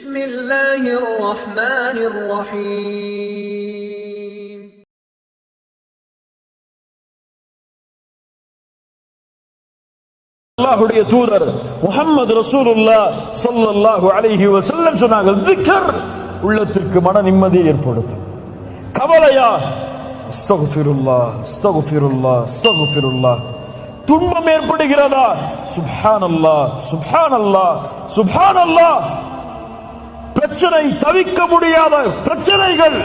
بسم الله الرحمن الرحيم அல்லாஹ்வுடைய தூதர் முஹம்மது ரசூலுல்லாஹ் ஸல்லல்லாஹு அலைஹி வஸல்லம் சொன்னார்கள், திக்ர் உள்ளத்துக்கு மன நிம்மதியை ஏற்படுத்தும். கவலையா அஸ்தக்ஃபிருல்லாஹ் அஸ்தக்ஃபிருல்லாஹ் அஸ்தக்ஃபிருல்லாஹ். துன்பம் ஏற்படுகிறதா சுப்ஹானல்லாஹ் சுப்ஹானல்லாஹ் சுப்ஹானல்லாஹ். பிரச்சனை, தவிக்க முடியாத பிரச்சனைகள்,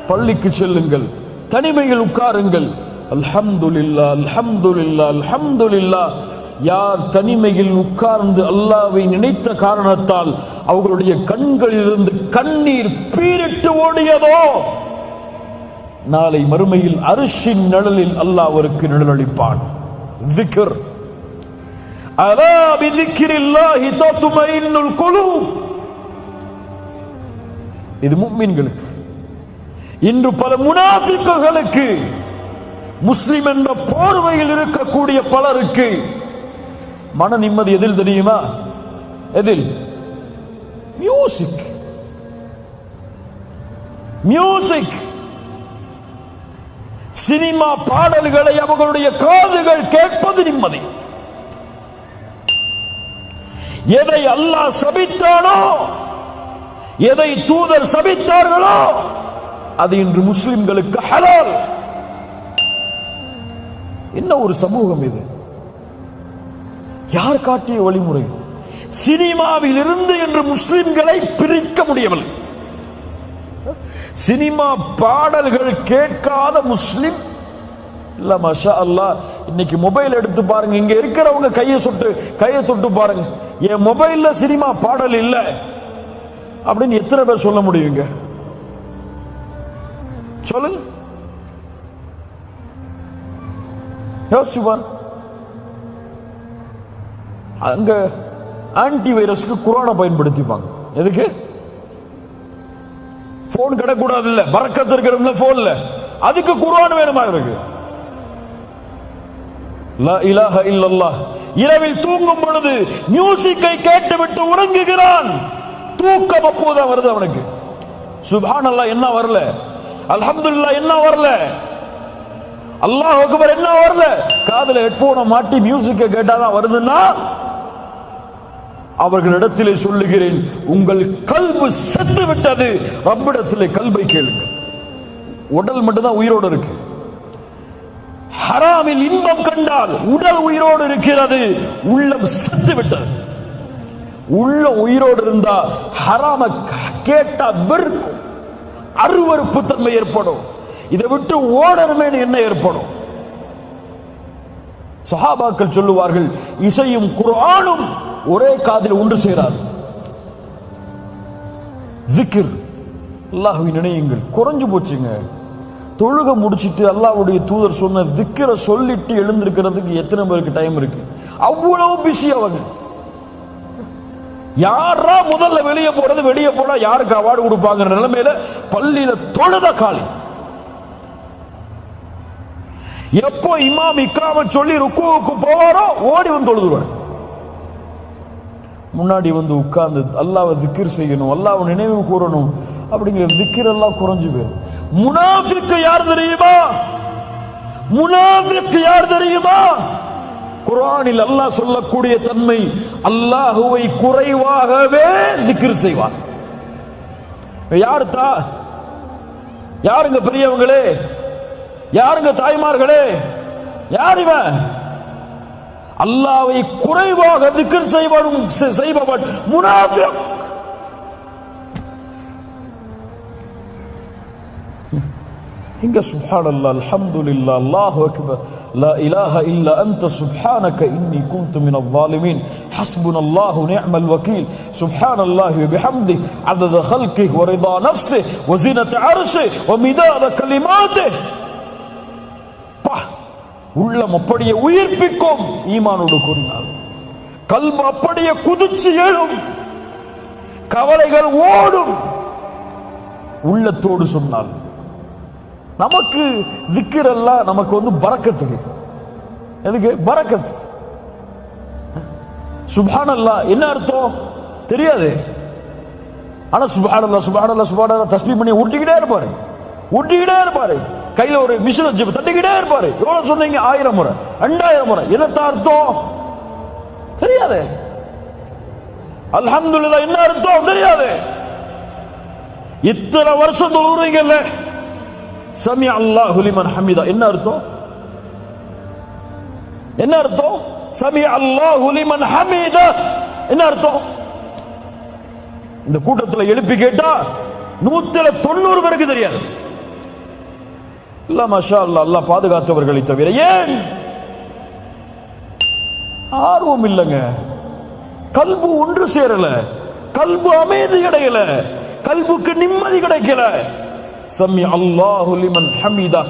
பள்ளிக்கு செல்லுங்கள், தனிமையில் உட்காருங்கள், அல்ஹம்துலில்லாஹ் அல்ஹம்துலில்லாஹ் அல்ஹம்துலில்லாஹ். யார் தனிமையில் உட்கார்ந்து அல்லாஹ்வை நினைத்த காரணத்தால் அவர்களுடைய கண்களிலிருந்து கண்ணீர் பீரிட்டு ஓடியதோ, நாளை மறுமையில் அர்ஷின் நிழலில் அல்லாஹ் அவருக்கு நிழலளிப்பான். திக்ர், அலா பிதிக்ரில்லாஹி தத்மைனுல் குலூப். இது முஃமின்களுக்கு. இன்று பல முனாஃபிக்குகளுக்கு, முஸ்லிம் என்ற போர்வையில் இருக்கக்கூடிய பலருக்கு மன நிம்மதி எதில் தெரியுமா? எதில்? மியூசிக். மியூசிக், சினிமா பாடல்களை அவர்களுடைய காதுகள் கேட்பது நிம்மதி. எதை அல்லாஹ் சபித்தானோ, எதை தூதர் சபித்தார்களோ, அது இன்று முஸ்லிம்களுக்கு ஹலால். என்ன ஒரு சமூகம் இது! யார் காட்டிய வழிமுறை? சினிமாவில் இருந்து என்று முஸ்லிம்களை பிரிக்க முடியவில்லை. சினிமா பாடல்கள் கேட்காத முஸ்லிம் இல்ல. மாஷா அல்லாஹ், இன்னைக்கு மொபைல் எடுத்து பாருங்க, இங்க இருக்கிறவங்க கையை தொட்டு பாருங்க, என் மொபைல்ல சினிமா பாடல் இல்ல அப்படின்னு எத்தனை பேர் சொல்ல முடியுங்க? சொல்லுங்க, யோசிச்சு பாருங்க. அங்க ஆன்டி வைரஸ்க்கு குரானை பயன்படுத்திப்பாங்க. எதுக்கு? போன் கிடக்கூடாது இல்ல, பரக்கத்து இருக்கிற போன்ல, அதுக்கு குர்ஆன் வேணுமா இருக்கு? லா இலாஹ இல்லல்லாஹ். இரவில் தூங்கும் பொழுது மியூசிக்கை கேட்டுவிட்டு உறங்குகிறான். தூக்கம் அப்போதான் வருது அவனுக்கு. சுப்ஹானல்லாஹ் என்ன வரல, அல்ஹம்துலில்லாஹ் என்ன வரல, அல்லாஹ் அக்பர் என்ன வரல. காதுல ஹெட்போனை மாட்டி மியூசிக்கை கேட்டாதான் வருதுன்னா, அவர்களிடத்திலே சொல்லுகிறேன், உங்கள் கல்பு செத்து விட்டது. ரப்பிடத்திலே கல்பை கேளுங்கள். உடல் மட்டும்தான் உயிரோடு இருக்கு. ஹராமில் இன்பம் கண்டால் உடல் உயிரோடு இருக்கிறது, உள்ளம் செத்து விட்டது. உள்ள உயிரோடு இருந்தா ஹராம கேட்டா வெறுக்கும், அருவருப்பு தன்மை ஏற்படும். இதை விட்டு ஓடணுமே என்ன ஏற்படும்? சஹாபாக்கள் சொல்லுவார்கள், இசையும் குர்ஆனும் ஒரே காதில் ஒன்று சேராது. திக்ர், அல்லாஹ்வை நினையுங்கள். குறைஞ்சு போச்சுங்க. தொழுக முடிச்சிட்டு அல்லாஹ்வுடைய தூதர் சொன்ன திக்ரை சொல்லிட்டு எழுந்திருக்கிறதுக்கு எத்தனை பேருக்கு டைம் இருக்கு? அவ்வளவு பிஸி அவங்க. யாரா முதல்ல வெளியே போறது, வெளியே போனா யாருக்கு அவார்டு கொடுப்பாங்க நிலைமையில பள்ளியில தொழுத காலி. எப்போ இமாம் இக்ராம சொல்லி ருக்குவுக்கு போவாரோ ஓடி வந்து தொழுதுவார். முன்னாடி வந்து உட்கார்ந்து அல்லாஹ்வை திக்ர் செய்யணும், அல்லாஹ்வை நினைவு கூறணும் அப்படிங்கிற திக்ர் எல்லாம் குறைஞ்சு போயிடும். முனாஃபிக் யார் தெரியுமா? முனாஃபிக் யார் தெரியுமா? குர்ஆனில் அல்லாஹ் சொல்லக்கூடிய தன்மை, அல்லாஹ்வை குறைவாகவே திக்ர் செய்வார். யாருங்க பெரியவங்களே, யாருங்க தாய்மார்களே, யார் இவன்? அல்லாஹ்வை குறைவாக திக்ர் செய்பவன் முனாஃபிக். இங்க சுப்ஹானல்லாஹ் அல்ஹம்துலில்லாஹ் அல்லாஹு அக்பர் லா இலாஹ இல்லா அன்த சுப்ஹானக இன்னி குன்து மினல் ஸாலிமீன் ஹஸ்புனல்லாஹு நிஅமல் வகீல் சுப்ஹானல்லாஹி வ பிஹம்திஹி அதத ஹல்கிஹி வ ரிதா நஃப்ஸிஹி வ ஸீனத அர்ஷிஹி வ மிதாத கலிமாத்திஹி. உள்ளம் அப்படியே உயிர்ப்பிக்கும் ஈமானோடு கூறினார். கல்பு அப்படியே குதிச்சு எழும், கவலைகள் ஓடும். உள்ளத்தோடு சொன்னால் நமக்கு திக்ர் எல்லாம் நமக்கு வந்து பரக்கத்துக்கு. எதுக்கு பரக்கத்? சுப்ஹானல்லாஹ் என்ன அர்த்தம் தெரியாது. ஆனா சுப்ஹானல்லாஹ் சுப்ஹானல்லாஹ் சுப்ஹானல்லாஹ் தஸ்பீஹ் பண்ணி ஊட்டிக்கிட்டே இருப்பாரு. கையில ஒரு மிஷின் வச்சு தட்டிக்கிட்டே இருப்பாரு. எவ்வளவு சொன்னீங்க? 1000 முறை 2000 முறை. என்னத்த அர்த்தம் தெரியாது. அல்ஹம்துலில்லாஹ் என்ன அர்த்தம் தெரியாது. இத்தனை வருஷம் தொழுறீங்கல்ல, சமி அல்லாஹு லிமன் ஹமிதா என்ன அர்த்தம்? சமி அல்லாஹு லிமன் ஹமிதா என்ன அர்த்தம்? இந்த கூட்டத்தில் எழுப்பி கேட்டா 190 பேருக்கு தெரியாது. இல்ல மாஷா அல்லாஹ், அல்லாஹ் பாதுகாத்தவர்களை தவிர. ஏன் ஆர்வம் இல்லைங்க. கல்பு ஒன்று சேரல, கல்பு அமைதி கிடைக்கல, கல்புக்கு நிம்மதி கிடைக்கல. சமி அல்லாஹு லிமன் ஹமிதா,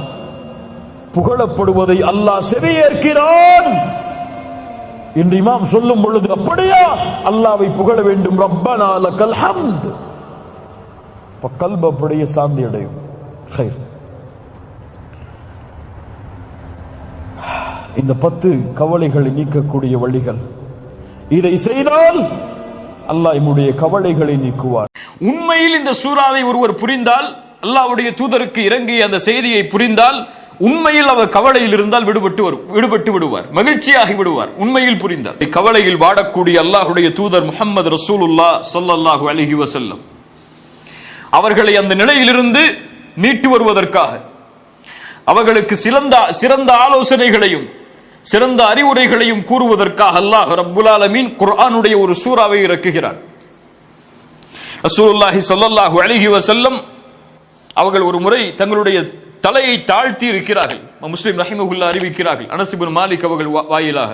புகழப்படுவதை அல்லாஹ் செவியேற்கிறான் என்று இமாம் சொல்லும் பொழுது, அப்படியா அல்லாஹ்வை புகழ வேண்டும். ரப்பனா லக்கல் ஹம்த். கல்பு அப்படியே சாந்தி அடையும். இந்த 10 கவலைகளை நீக்கக்கூடிய வழிகள். இதை செய்தால் அல்லாஹ் நம்முடைய கவலைகளை நீக்குவார். உண்மையில் இந்த சூறாவை ஒருவர் புரிந்தால், அல்லாஹ்வுடைய தூதருக்கு இறங்கிய அந்த செய்தியை புரிந்தால், உண்மையில் அவர் கவலையில் இருந்தால் விடுபட்டு விடுவார், மகிழ்ச்சியாகி விடுவார். உண்மையில் புரிந்தார். கவலையில் வாடக்கூடிய அல்லாஹ்வுடைய தூதர் முஹம்மது ரசூலுல்லாஹ் ஸல்லல்லாஹு அலைஹி வஸல்லம் அவர்களை அந்த நிலையிலிருந்து மீட்டு வருவதற்காக, அவர்களுக்கு சிறந்த ஆலோசனைகளையும் சிறந்த அறிவுரைகளையும் கூறுவதற்காக அல்லாஹ் ரப்புல் ஆலமீன் குர்ஆனுடைய ஒரு சூறாவை இறக்குகிறார். ரசூலுல்லாஹி ஸல்லல்லாஹு அலைஹி வஸல்லம் அவர்கள் ஒரு முறை தங்களுடைய தலையை தாழ்த்தி இருக்கிறார்கள். முஸ்லிம் ரஹிமஹுல்லாஹ் அறிவிக்கிறார்கள், அனஸ் இப்னு மாலிக் அவர்கள் வாயிலாக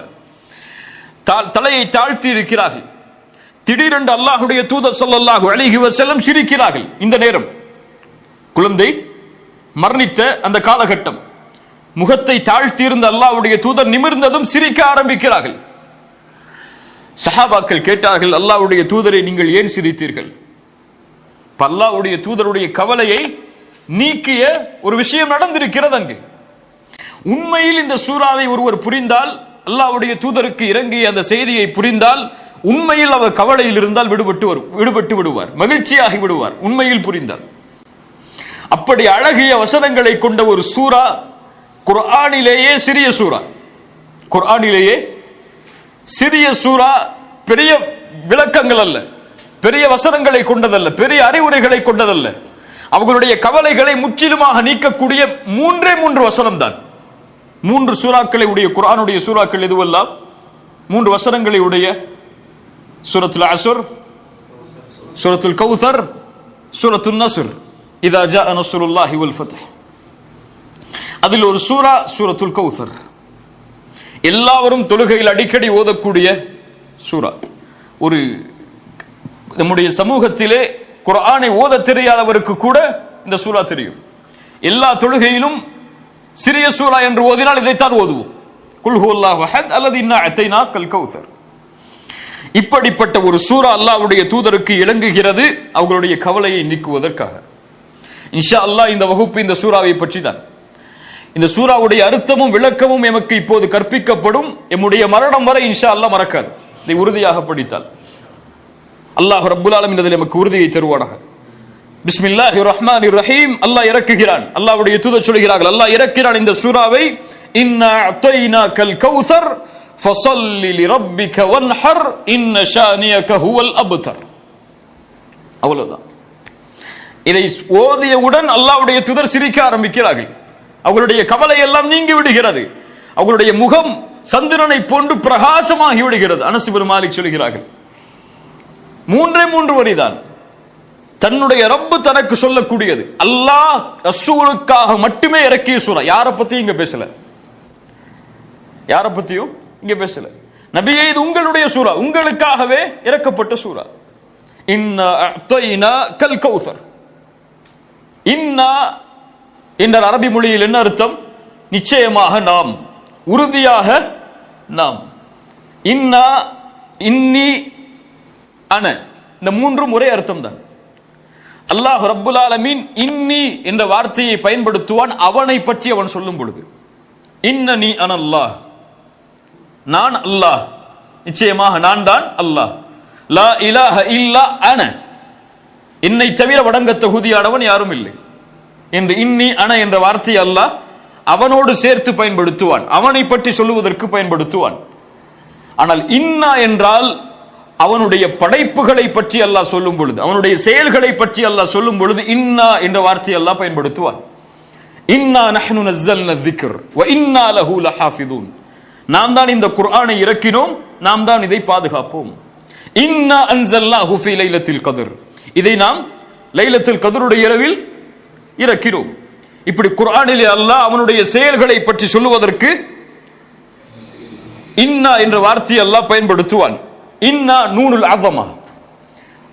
தலையை தாழ்த்தி இருக்கிறார்கள். திடீரென்று அல்லாஹ்வுடைய தூதர் ஸல்லல்லாஹு அலைஹி வஸல்லம் சிரிக்கிறார்கள். இந்த நேரம் குழந்தை மரணித்த அந்த காலகட்டம், முகத்தை தாழ்த்தியிருந்த அல்லாஹ்வுடைய தூதர் நிமிர்ந்ததும் சிரிக்க ஆரம்பிக்கிறார்கள். சஹாபாக்கள் கேட்டார்கள், அல்லாஹ்வுடைய தூதரை நீங்கள் ஏன் சிரித்தீர்கள்? அல்லாஹ்வுடைய தூதருடைய கவலையை நீக்கிய ஒரு விஷயம் நடந்திருக்கிறது அங்கு. உண்மையில் இந்த சூறாவை ஒருவர் புரிந்தால், அல்லாஹ்வுடைய தூதருக்கு இறங்கிய அந்த செய்தியை புரிந்தால், உண்மையில் அவர் கவலையில் இருந்தால் விடுபட்டு விடுவார், மகிழ்ச்சியாகி விடுவார். உண்மையில் புரிந்தார். அப்படி அழகிய வசனங்களை கொண்ட ஒரு சூரா, குர்ஆனிலேயே சிறிய சூரா, குர்ஆனிலேயே சிறிய சூரா, பெரிய விளக்கங்கள் அல்ல, பெரிய வசனங்களை கொண்டதல்ல, பெரிய அறிவுரைகளை கொண்டதல்ல. அவர்களுடைய கவலைகளை முற்றிலுமாக நீக்கக்கூடிய 3 வசனம் தான். 3 சூறாக்களை உடைய குர்ஆனுடைய சூறாக்கள் எதுவெல்லாம்? 3 வசனங்களை உடைய சூரத்துல் அஸ்ர், சூரத்துல் கௌசர், சூரத்துன் நஸ்ர், இதா ஜாஅ நஸ்ருல்லாஹி வல் ஃபத்ஹ். அதில் ஒரு சூரா சூரத்துல் கௌசர். எல்லாரும் தொழுகையில் அடிக்கடி ஓதக்கூடிய சூரா. ஒரு நம்முடைய சமூகத்திலே குர்ஆனை ஓத தெரியாதவருக்கு கூட இந்த சூரா தெரியும். எல்லா தொழுகையிலும் சிறிய சூரா என்று ஓதினால் இதைத்தான் ஓதுவோம், குல் ஹுவல்லாஹு அஹத் அல்லது இன்னா அத்தைனாக்கல் கௌசர். இப்படிப்பட்ட ஒரு சூரா அல்லாஹ்வுடைய தூதருக்கு இறங்குகிறது, அவர்களுடைய கவலையை நீக்குவதற்காக. இன்ஷா அல்லாஹ் இந்த வகுப்பு இந்த சூராவை பற்றி தான். இந்த சூராவுடைய அர்த்தமும் விளக்கமும் எமக்கு இப்போது கற்பிக்கப்படும். எம்முடைய மரணம் வரை இன்ஷா அல்லாஹ் மறக்காது, இதை உறுதியாக படித்தால். அல்லாஹ் ரப்புல் ஆலமீன் இதில் எமக்கு உறுதியை தருவானாக. பிஸ்மில்லாஹிர் ரஹ்மானிர் ரஹீம். அல்லாஹ் இறக்குகிறான், அல்லாஹ்வுடைய தூதர் சொல்கிறார்கள், அல்லாஹ் இறக்கிறான் இந்த சூராவை. இன்னா அத்தைனாக்கல் கௌசர் ஃபஸல்லி லிரப்பிக வன்ஹர் இன்ன ஷானியக ஹுவல் அப்தர். அவ்வளவுதான். இதை ஓதியவுடன் அல்லாஹ்வுடைய தூதர் சிரிக்க ஆரம்பிக்கிறார்கள். அவர்களுடைய கவலை எல்லாம் நீங்கி விடுகிறது. அவர்களுடைய முகம் சந்திரனை போன்று பிரகாசமாகி விடுகிறது. அனஸ் இப்னு மாலிக் சொல்கிறார்கள், 3 வரிதான் தன்னுடைய ரப்பு தனக்கு சொல்லக்கூடியது. அல்லாஹ் ரசூலுக்காக மட்டுமே இறக்கிய சூரா. யாரை பத்தியும் இங்க பேசல, யாரை பத்தியும் இங்க பேசல. நபியே, இது உங்களுடைய சூரா, உங்களுக்காகவே இறக்கப்பட்ட சூரா. இன்னா அத்தைனாக்கல் கௌசர். இன்னா என்ற அரபி மொழியில் என்ன அர்த்தம்? நிச்சயமாக நாம், உறுதியாக நாம். இன்னா, இன்னி, அன, இந்த 3 ஒரே அர்த்தம் தான். அல்லாஹ் ரப்புல் ஆலமீன் இன்னி என்ற வார்த்தையை பயன்படுத்துவான் அவனை பற்றி அவன் சொல்லும் பொழுது. இன்னனி அனல்லாஹ், நான் அல்லாஹ், நிச்சயமாக நான் தான் அல்லாஹ். லா இலாஹ இல்லா அன, என்னை தவிர வணங்க தகுதியானவன் யாரும் இல்லை என்று இன்னி அன என்ற வார்த்தை அல்லாஹ் அவனோடு சேர்த்து பயன்படுத்துவான், அவனை பற்றி சொல்லுவதற்கு பயன்படுத்துவான். ஆனால் இன்னா என்றால் அவனுடைய படைப்புகளை பற்றி அல்லாஹ் சொல்லும் பொழுது, அவனுடைய செயல்களை பற்றி அல்லாஹ் சொல்லும் பொழுது இன்னா என்ற வார்த்தை அல்லாஹ் பயன்படுத்துவான். இன்னா நஹ்னு நஸ்ஸல்னா ذிக்ர் வ இன்னா லஹு லஹாஃபிதூன். நாம் தான் இந்த குர்ஆனை இறக்கினோம், நாம் தான் இதை பாதுகாப்போம். இன்னா அன்ஸல்னாஹு ஃபீ லைலத்தில் கத்ர். இதை நாம் லைலத்துல் கத்ருடைய இரவில் இறக்கினோம். இப்படி குர்ஆனிலே அல்லாஹ் அவனுடைய செயல்களை பற்றி சொல்லுவதற்கு இன்னா என்ற வார்த்தையை அல்லாஹ் பயன்படுத்துவான். இன்னா நூனுல் அஸமா.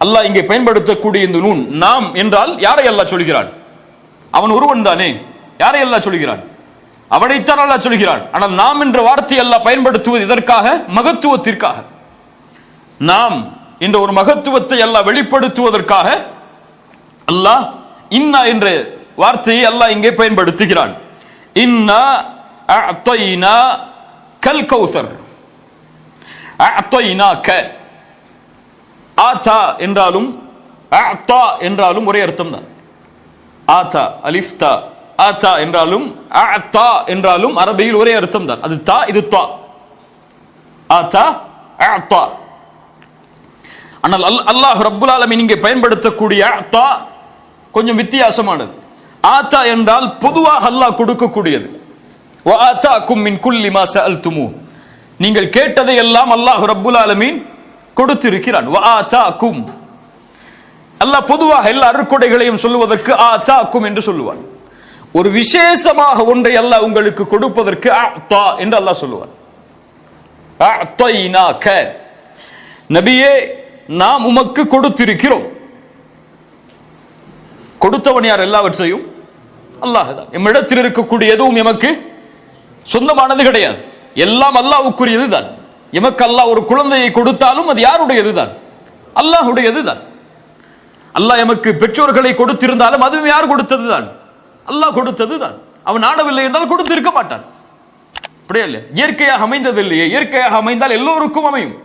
அல்லாஹ் இங்கே பயன்படுத்தக்கூடிய இந்த நூன் நாம் என்றால் யாரை அல்லாஹ் சொல்கிறான்? அவன் ஒருவன் தானே. யாரை அல்லாஹ் சொல்கிறான்? அவனைத்தான் அல்லாஹ் சொல்கிறான். ஆனால் நாம் என்ற வார்த்தையை அல்லாஹ் பயன்படுத்துவது இதற்காக, மகத்துவத்திற்காக. நாம் என்ற ஒரு மகத்துவத்தை அல்லாஹ் வெளிப்படுத்துவதற்காக அல்லாஹ் இன்னா என்ற வார்த்தையை அல்லாஹ் இங்கே பயன்படுத்துகிறான். இன்னா அஅதைனா கல் கௌசர். அஅதைனாக ஆதா என்றாலும் அஅதா என்றாலும் ஒரே அர்த்தம் தான். ஆதா அலிஃப் தா, ஆதா என்றாலும் அஅதா என்றாலும் அரபியில் ஒரே அர்த்தம் தான். அது தா, இது தா. ஆதா அஅதா. ஆனால் அல்லாஹ் ரப்புல் ஆலமீன் இங்கே பயன்படுத்தக்கூடிய அஅதா கொஞ்சம் வித்தியாசமானது. ஆதா என்றால் பொதுவாக அல்லாஹ் கொடுக்கக்கூடியது. வ ஆதாக்கும் மின் குல்லி மா சஅல்துமு. நீங்கள் கேட்டதை எல்லாம் அல்லாஹ் ரப்புல் ஆலமீன் கொடுத்திருக்கிறான். வ ஆதாக்கும். அல்லாஹ் பொதுவாக எல்லா அருட்கொடைகளையும் சொல்லுவதற்கு ஆதாக்கும் என்று சொல்லுவான். ஒரு விசேஷமாக ஒன்றை அல்லாஹ் உங்களுக்கு கொடுப்பதற்கு அஅதா என்று அல்லாஹ் சொல்லுவான். அஅதைனாக. நபியே நாம் உமக்கு கொடுத்திருக்கிறோம். கொடுத்தவன் யார்? எல்லாவற்றையும் அல்லாஹ் தான். எம்மிடத்தில் இருக்கக்கூடிய எதுவும் எமக்கு சொந்தமானது கிடையாது. எல்லாம் அல்லாஹ்வுக்குரியது தான். எமக்கு அல்லாஹ் ஒரு குழந்தையை கொடுத்தாலும் அது யாருடையது தான்? அல்லாஹ்வுடையது தான். அல்லாஹ் எமக்கு பெற்றோர்களை கொடுத்திருந்தாலும் அதுவும் யார் கொடுத்தது தான்? அல்லாஹ் கொடுத்தது தான். அவன் ஆடவில்லை என்றால் கொடுத்திருக்க மாட்டான். அப்படியே இல்லையா? இயற்கையாக அமைந்தது இல்லையே. இயற்கையாக அமைந்தால் எல்லோருக்கும் அமையும்.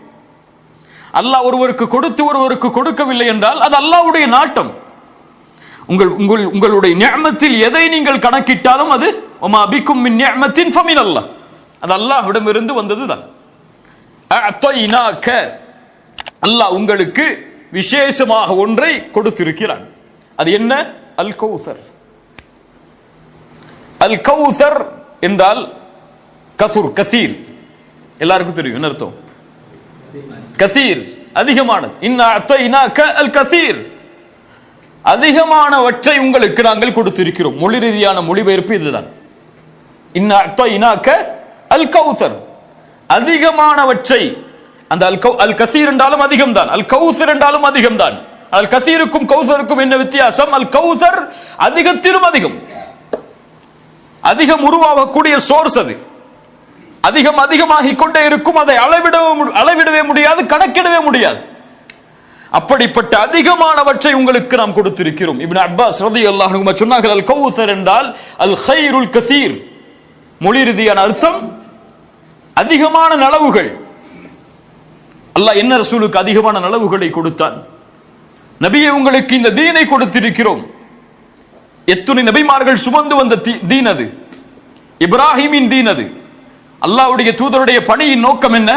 அல்லாஹ் ஒருவருக்கு கொடுத்து ஒருவருக்கு கொடுக்கவில்லை என்றால் அது அல்லாஹ்வுடைய நாட்டம். உங்களுடைய நிஅமத்தில் எதை நீங்கள் கணக்கிட்டாலும் அது வமா பிக்கும் மின் நிஅமத்தின் ஃபமின் அல்லாஹ். அது அல்லாஹ்விடமிருந்து வந்ததுதான். அஅதைனாக. அல்லாஹ் உங்களுக்கு விசேஷமாக ஒன்றை கொடுத்திருக்கிறான். அது என்ன? அல் கௌசர். அல் கௌசர் என்றால் கசுர், கசீர். எல்லாருக்கும் தெரியும் என்ன அர்த்தம்? கசீர், அதிகமானது. இன்னா அஅதைனாக அல் கசீர். அதிகமானவற்றை உங்களுக்கு நாங்கள் கொடுத்திருக்கிறோம். மொழி ரீதியான மொழிபெயர்ப்பு இதுதான். இன்னா அஅதைனாக அல் கௌசர். அதிகமானவற்றை. அந்த அல் கசீர் என்றாலும் அதிகம் தான், அல் கௌசர் என்றாலும் அதிகம் தான். அல் கசீருக்கும் கௌசருக்கும் என்ன வித்தியாசம்? அல் கௌசர் அதிகத்திலும் அதிகம். அதிகம் உருவாகக்கூடிய சோர்ஸ் அது. அதிகம் அதிகமாகிக் கொண்டே இருக்கும். அதை அளவிடவே முடியாது, கணக்கிடவே முடியாது. அப்படிப்பட்ட அதிகமானவற்றை உங்களுக்கு நாம் கொடுத்திருக்கிறோம். இப்னு அப்பாஸ் ரலியல்லாஹு அன்ஹு சொன்னார்கள், அல் கௌசர் என்றால் அல் கைருல் கசீர். மொழி ரீதியான அர்த்தம் அதிகமான நலவுகள். அல்லாஹ் என்ன ரசூலுக்கு அதிகமான நலவுகளை கொடுத்தான்? நபியே உங்களுக்கு இந்த தீனை கொடுத்திருக்கிறோம். எத்துணை நபிமார்கள் சுமந்து வந்த தீன் அது. இப்ராஹிமின் தீன் அது. அல்லாஹ்வுடைய தூதருடைய பணியின் நோக்கம் என்ன?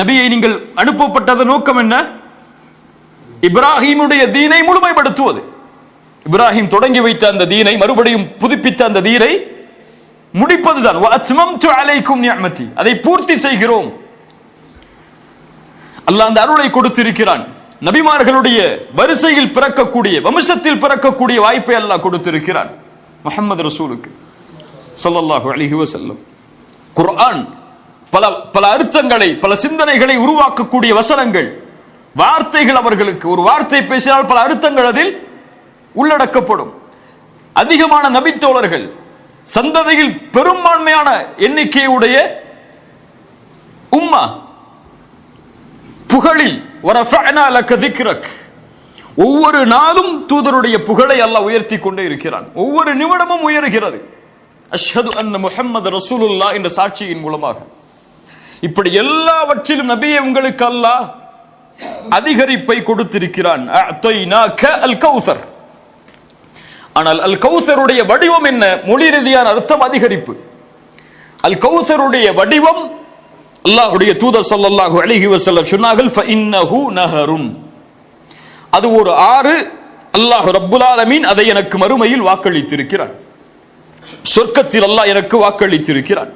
நபியை நீங்கள் அனுப்பப்பட்டது நோக்கம் என்ன? இப்ராஹிமுடைய தீனை முழுமைப்படுத்துவது. இப்ராஹிம் தொடங்கி வைத்த அந்த தீனை, மறுபடியும் புதுப்பித்த அந்த தீனை முடிப்பதுதான். வஅத்மம்து அலைக்கும் நிஅமதி. அதை பூர்த்தி செய்கிறோம். அல்லாஹ் அந்த அருளை கொடுத்திருக்கிறான். நபிமார்களுடைய வரிசையில் பிறக்கக்கூடிய, வம்சத்தில் பிறக்கக்கூடிய வாய்ப்பை அல்லாஹ் கொடுத்திருக்கிறான் முஹம்மது ரசூலுக்கு ஸல்லல்லாஹு அலைஹி வஸல்லம். குர்ஆன் பல பல அர்த்தங்களை, பல சிந்தனைகளை உருவாக்கக்கூடிய வசனங்கள், வார்த்தைகள். அவர்களுக்கு ஒரு வார்த்தை பேசினால் பல அர்த்தங்கள் அதில் உள்ளடக்கப்படும். அதிகமான நபித்தோழர்கள், சந்ததியில் பெரும்பான்மையான எண்ணிக்கையுடைய உம்மா. புகழில் வரஃபஅனா லக திக்ரக். ஒவ்வொரு நாளும் தூதருடைய புகழை அல்லாஹ் உயர்த்தி கொண்டே இருக்கிறான். ஒவ்வொரு நிமிடமும் உயர்கிறது. அஷ்ஹது அன்ன முஹம்மது ரசூலுல்லாஹ் என்ற சாட்சியின் மூலமாக. இப்படி எல்லாவற்றிலும் நபியை உங்களுக்கு அல்லாஹ் அதிகரிப்பை கொடுத்திருக்கிறான். அஅதைனாக அல் கௌசர். ஆனால் அல் கௌசருடைய வடிவம் என்ன? மொழி ரீதியான அர்த்தம் அதிகரிப்பு. அல் கௌசருடைய வடிவம் அல்லாஹ்வுடைய தூதர் ஸல்லல்லாஹு அலைஹி வஸல்லம் சொன்னார்கள், ஃபஇன்னஹு நஹருன், அது ஒரு ஆறு. அல்லாஹ் ரப்புல் ஆலமீன் அதை எனக்கு மறுமையில் வாக்களித்திருக்கிறான். சொர்க்கத்தில் அல்லாஹ் எனக்கு வாக்களித்திருக்கிறான்.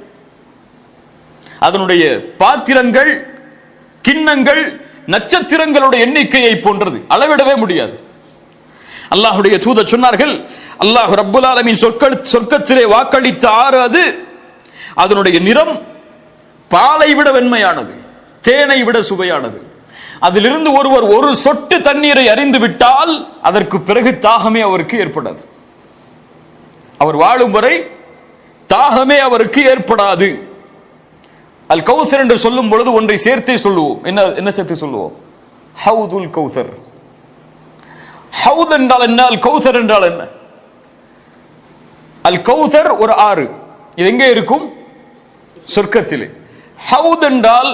அதனுடைய பாத்திரங்கள், கிண்ணங்கள் நட்சத்திரங்களுடைய எண்ணிக்கையை போன்றது, அளவிடவே முடியாது. அல்லாஹ்வுடைய தூதர் சொன்னார்கள், அல்லாஹ் ரப்புல் ஆலமீன் சொர்க்கத்திலே வாக்களித்த ஆறு அது. அதனுடைய நிறம் பாலை விட வெண்மையானது, தேனை விட சுவையானது. அதிலிருந்து ஒருவர் ஒரு சொட்டு தண்ணீரை அறிந்து விட்டால் அதற்கு பிறகு தாகமே அவருக்கு ஏற்படாது. அவர் வாழும் வரை தாகமே அவருக்கு ஏற்படாது. அல் கௌசர் என்று சொல்லும் பொழுது ஒன்றை சேர்த்தே சொல்லுவோம். என்ன சேர்த்து சொல்லுவோம்? ஹவுதுல் கௌசர். ஹவுத் என்றால் என்ன? அல் கௌசர் என்றால் என்ன? அல் கௌசர் ஒரு ஆறு. இது எங்கே இருக்கும்? சொர்க்கத்திலே. ஹவுத் என்றால்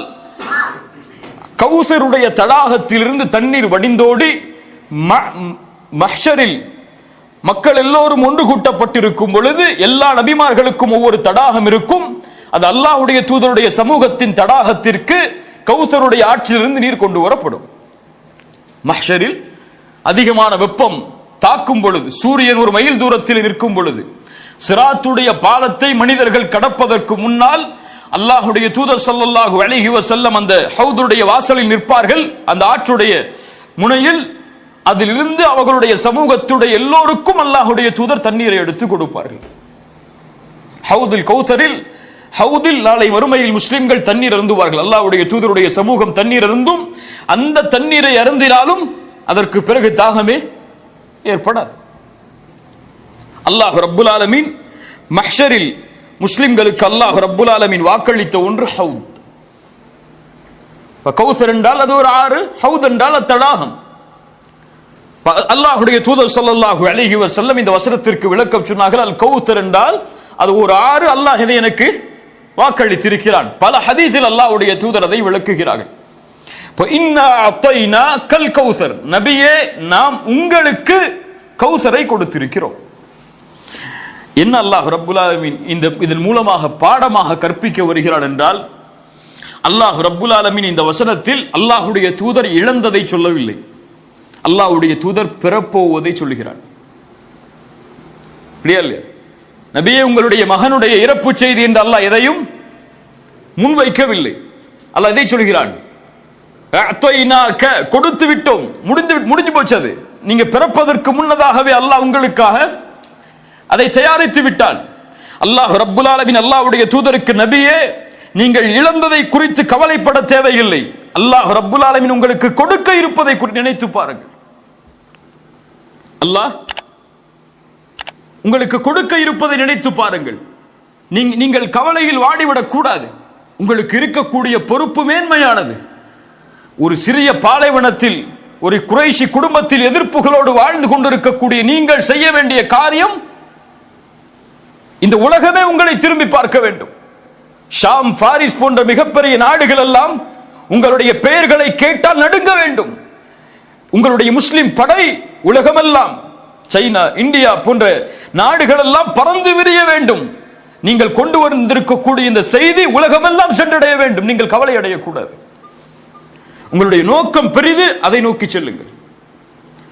கௌசருடைய தடாகத்திலிருந்து தண்ணீர் வடிந்தோடி மஹ்ஷரில் மக்கள் எல்லோரும் ஒன்று கூட்டப்பட்டிருக்கும் பொழுது எல்லா நபிமார்களுக்கும் ஒவ்வொரு தடாகம் இருக்கும். அது அல்லாஹ்வுடைய தூதருடைய சமூகத்தின் தடாகத்திற்கு கௌசருடைய ஆற்றிலிருந்து நீர் கொண்டு வரப்படும். மஹ்ஷரில் அதிகமான வெப்பம் தாக்கும் பொழுது, சூரியன் ஒரு மைல் தூரத்தில் நிற்கும் பொழுது, சிராத்துடைய பாலத்தை மனிதர்கள் கடப்பதற்கு முன்னால் அல்லாஹ்வுடைய தூதர் ஸல்லல்லாஹு அலைஹி வஸல்லம் அந்த ஹவுதுடைய வாசலில் நிற்பார்கள். அந்த ஆற்றுடைய முனையில் அதிலிருந்து அவர்களுடைய சமூகத்துடைய எல்லோருக்கும் அல்லாஹ்வுடைய தூதர் தண்ணீரை எடுத்து கொடுப்பார்கள். ஹவுதுல் கௌசரில், ஹவுதில் நாளை மறுமையில் முஸ்லிம்கள் தண்ணீர் அருந்துவார்கள். அல்லாஹ்வுடைய தூதருடைய சமூகம் தண்ணீர் அருந்தும். அந்த தண்ணீரை அருந்தினாலும் அதற்கு பிறகு தாகமே ஏற்படாது. அல்லாஹ் ரப்புல் ஆலமீன் மஹ்ஷரில் முஸ்லிம்களுக்கு அல்லாஹ் ரப்புல் ஆலமீன் வாக்களித்த ஒன்று ஹவுத். கௌசர் என்றால் அது ஒரு ஆறு, ஹவுத் என்றால் தடாகம். அல்லாஹ்வுடைய தூதர் ஸல்லல்லாஹு அலைஹி வஸல்லம் இந்த வசனத்திற்கு விளக்கம் சொன்னார்கள். அல் கௌசர் என்றால் அது ஒரு ஆறு, அல்லாஹ் இதை எனக்கு வாக்களித்திருக்கிறான். பல ஹதீஸில் அல்லாஹ்வுடைய தூதர் அதை விளக்குகிறார்கள். இன்னா அத்தைனாக்கல் கௌசர், நபியே நாம் உங்களுக்கு கௌசரை கொடுத்திருக்கிறோம். என்ன அல்லாஹ் ரப்புல் ஆலமீன் இதன் மூலமாக பாடமாக கற்பிக்க வருகிறான் என்றால், அல்லாஹ் ரப்புல் ஆலமீன் இந்த வசனத்தில் அல்லாஹ்வுடைய தூதர் இழந்ததை சொல்லவில்லை, அல்லாஹ்வுடைய தூதர் பெறப்போவதை சொல்லுகிறான். நபியே உங்களுடைய மகனுடைய இறப்பு செய்தி என்று அல்லாஹ் எதையும் முன்வைக்கவில்லை. அல்லாஹ் இதை சொல்கிறான், கொடுத்து விட்டோம், முடிஞ்சு போச்சது. நீங்க பிறப்பதற்கு முன்னதாகவே அல்லாஹ் உங்களுக்காக அதை தயாரித்து விட்டான். அல்லாஹ் ரப்புல் ஆலமீன் அல்லாஹ்வுடைய தூதருக்கு, நபியே நீங்கள் இழந்ததை குறித்து கவலைப்பட தேவையில்லை, அல்லாஹ் ரப்புல் ஆலமீன் உங்களுக்கு கொடுக்க இருப்பதை நினைத்து பாருங்கள். அல்லாஹ் உங்களுக்கு கொடுக்க இருப்பதை நினைத்து பாருங்கள். நீங்கள் கவலையில் வாடிவிடக் கூடாது. உங்களுக்கு இருக்கக்கூடிய பொறுப்பு மேன்மையானது. ஒரு சிறிய பாலைவனத்தில் ஒரு குறைஷி குடும்பத்தில் எதிர்ப்புகளோடு வாழ்ந்து கொண்டிருக்கக்கூடிய நீங்கள் செய்ய வேண்டிய காரியம், இந்த உலகமே உங்களை திரும்பி பார்க்க வேண்டும். ஷாம், பாரிஸ் போன்ற மிகப்பெரிய நாடுகள் எல்லாம் உங்களுடைய பெயர்களை கேட்டால் நடுங்க வேண்டும். உங்களுடைய முஸ்லிம் படை உலகமெல்லாம், சைனா, இந்தியா போன்ற நாடுகள் எல்லாம் பறந்து விரிய வேண்டும். நீங்கள் கொண்டு வந்திருக்கக்கூடிய இந்த செய்தி உலகமெல்லாம் சென்றடைய வேண்டும். நீங்கள் கவலை அடையக்கூடாது. உங்களுடைய நோக்கம் பெரிது, அதை நோக்கி செல்லுங்கள்.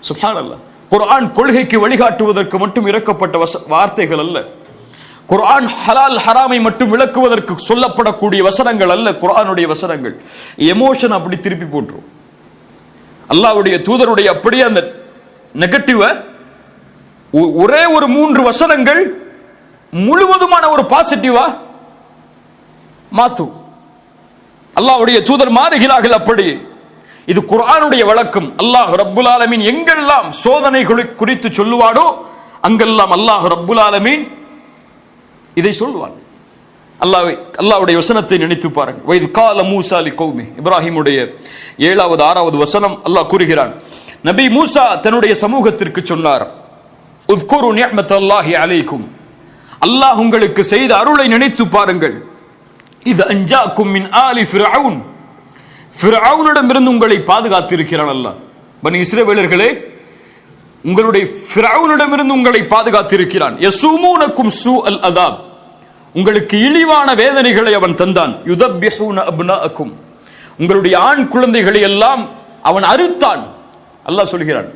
சுப்ஹானல்லாஹ். குர்ஆன் கொள்கைக்கு வழிகாட்டுவதற்கு மட்டும் இறக்கப்பட்ட வார்த்தைகள் அல்ல. குர்ஆன் ஹலால் ஹராமை மட்டும் விளக்குவதற்கு சொல்லப்படக்கூடிய வசனங்கள் அல்ல. குர்ஆனுடைய வசனங்கள் எமோஷன் அப்படி திருப்பி போட்டுரும். அல்லாஹ்வுடைய தூதருடைய அப்படியே அந்த நெகட்டிவ ஒரே ஒரு 3 வசனங்கள் முழுவதுமான ஒரு பாசிட்டிவா மாத்தும். அல்லாஹ்வுடைய தூதர் மாறுகிறார்கள். அப்படி இது குர்ஆனுடைய வழக்கம். அல்லாஹ் ரப்புல் ஆலமீன் எங்கெல்லாம் சோதனைகளை குறித்து சொல்லுவாடோ அங்கெல்லாம் அல்லாஹ் ரப்புல் ஆலமீன் இதை சொல்வான். அல்லாஹ்வுடைய வசனத்தை நினைத்து பாருங்கள். வைத் கால மூசா லிகௌமி, இப்ராஹிமுடைய 7வது 6வது வசனம் அல்லாஹ் கூறுகிறான், நபி மூசா தன்னுடைய சமூகத்திற்கு சொன்னார், உத்குரு நிஅமத்தல்லாஹி அலைக்கும், அல்லாஹ் உங்களுக்கு செய்த அருளை நினைத்து பாருங்கள். இது அன்ஜாக்கும் மின் ஆலி ஃபிர்அவுன், ஃபிரௌனிடமிருந்து உங்களை பாதுகாத்திருக்கிறான் அல்லாஹ். பனி இஸ்ரவேலர்களே, உங்களுடைய ஃபிரௌனிடமிருந்து உங்களை பாதுகாத்திருக்கிறான். யஸூமூனக்கும் ஸூஅல் அதாப், உங்களுக்கு இழிவான வேதனைகளை அவன் தந்தான். யுதப்பிஹூன அப்னாஅக்கும், உங்களுடைய ஆண் குழந்தைகளை எல்லாம் அவன் அறுத்தான். அல்லாஹ் சொல்கிறான்.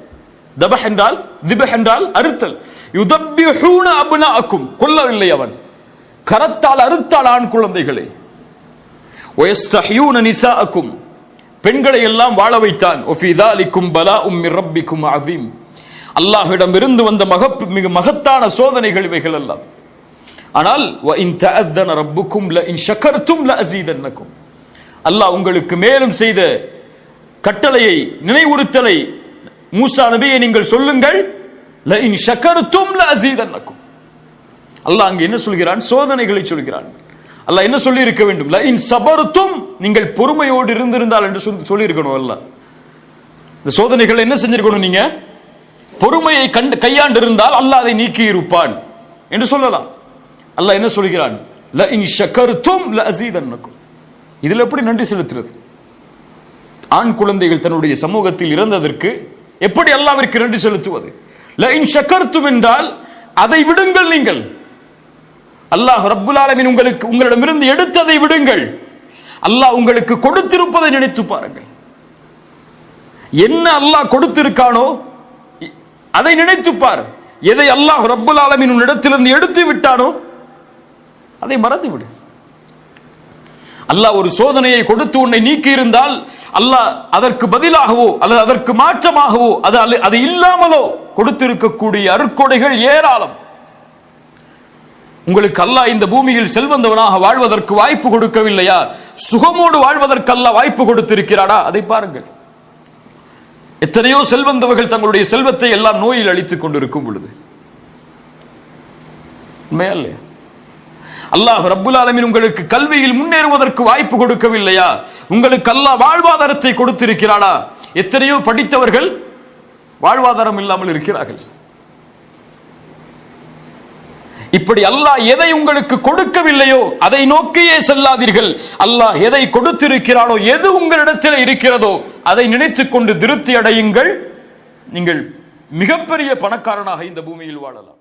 தபஹ் என்றால் திபஹ் என்றால் அறுத்தல். யுதப்பிஹூன அப்னாஅக்கும், கொல்லவில்லை, அவன் கரத்தால் அறுத்தால் ஆண் குழந்தைகளை. வயஸ்தஹ்யூன நிசாஅக்கும், பெண்களை எல்லாம் வாழ வைத்தான். வஃபீ ذாலிக்கும் பலாஉம் மிர் ரப்பிக்கும் அஸீம், அல்லாஹ்விடம் இருந்து வந்த மிக மகத்தான சோதனைகள் இவைகள் எல்லாம். ஆனால் வஇன் தஅذன ரப்புக்கும் லஇன் ஷகர்தும் லஅஸீதன்னக்கும், அல்லாஹ் உங்களுக்கு மேலும் செய்த கட்டளையை, நினைவுறுத்தலை, மூசா நபியை நீங்கள் சொல்லுங்கள், லஇன் ஷகர்தும் லஅஸீதன்னக்கும். அல்லாஹ் அங்கே என்ன சொல்கிறான்? சோதனைகளை சொல்கிறான். அல்லாஹ் என்ன சொல்லி இருக்க வேண்டும்? லஇன் ஸபர்தும், நீங்கள் பொறுமையோடு இருந்திருந்தால் என்று சொல்லி இருக்கணும். அல்லாஹ் இந்த சோதனைகளை என்ன செஞ்சிருக்கணும்? நீங்க பொறுமையை கையாண்டு இருந்தால் அல்லாஹ் அதை நீக்கி இருப்பான் என்று சொல்லலாம். அல்லாஹ் என்ன சொல்கிறான்? லஇன் ஷகர்தும் லஅஸீதன்னக்கும். இதில் எப்படி நன்றி செலுத்துறது? ஆண் குழந்தைகள் தன்னுடைய சமூகத்தில் இறந்ததற்கு எப்படி அல்லாஹ்விற்கு நன்றி செலுத்துவது? லஇன் ஷகர்தும் என்றால் அதை விடுங்கள். நீங்கள் அல்லாஹ் ரப்புல் ஆலமீன் உங்களிடமிருந்து எடுத்ததை விடுங்கள். அல்லாஹ் உங்களுக்கு கொடுத்திருப்பதை நினைத்து பாருங்கள். என்ன அல்லாஹ் கொடுத்திருக்கானோ அதை நினைத்து பார். எதை அல்லாஹ் ரப்புல் ஆலமீன் உன்னிடத்திலிருந்து எடுத்து விட்டானோ அதை மறந்து விடு. அல்லாஹ் ஒரு சோதனையை கொடுத்து உன்னை நீக்கி இருந்தால் அல்லாஹ் அதற்கு பதிலாகவோ அல்லது அதற்கு மாற்றமாகவோ அது இல்லாமலோ கொடுத்திருக்கக்கூடிய அருட்கொடைகள் ஏராளம். உங்களுக்கு அல்லாஹ் இந்த பூமியில் செல்வந்தவனாக வாழ்வதற்கு வாய்ப்பு கொடுக்கவில்லையா? சுகமோடு வாழ்வதற்கு அல்லாஹ் வாய்ப்பு கொடுத்திருக்கிறானா? அதை பாருங்கள். எத்தனையோ செல்வந்தவர்கள் தங்களுடைய செல்வத்தை எல்லாம் நோயில் அழித்துக் கொண்டிருக்கும் பொழுது உண்மையல்ல? அல்லாஹ் ரப்புல் ஆலமீன் உங்களுக்கு கல்வியில் முன்னேறுவதற்கு வாய்ப்பு கொடுக்கவில்லையா? உங்களுக்கு அல்லாஹ் வாழ்வாதாரத்தை கொடுத்திருக்கிறானா? எத்தனையோ படித்தவர்கள் வாழ்வாதாரம் இல்லாமல் இருக்கிறார்கள். இப்படி அல்லாஹ் எதை உங்களுக்கு கொடுக்கவில்லையோ அதை நோக்கியே செல்லாதீர்கள். அல்லாஹ் எதை கொடுத்திருக்கிறானோ, எது உங்களிடத்தில் இருக்கிறதோ அதை நினைத்துக் கொண்டு திருப்தி அடையுங்கள். நீங்கள் மிகப்பெரிய பணக்காரனாக இந்த பூமியில் வாழலாம்.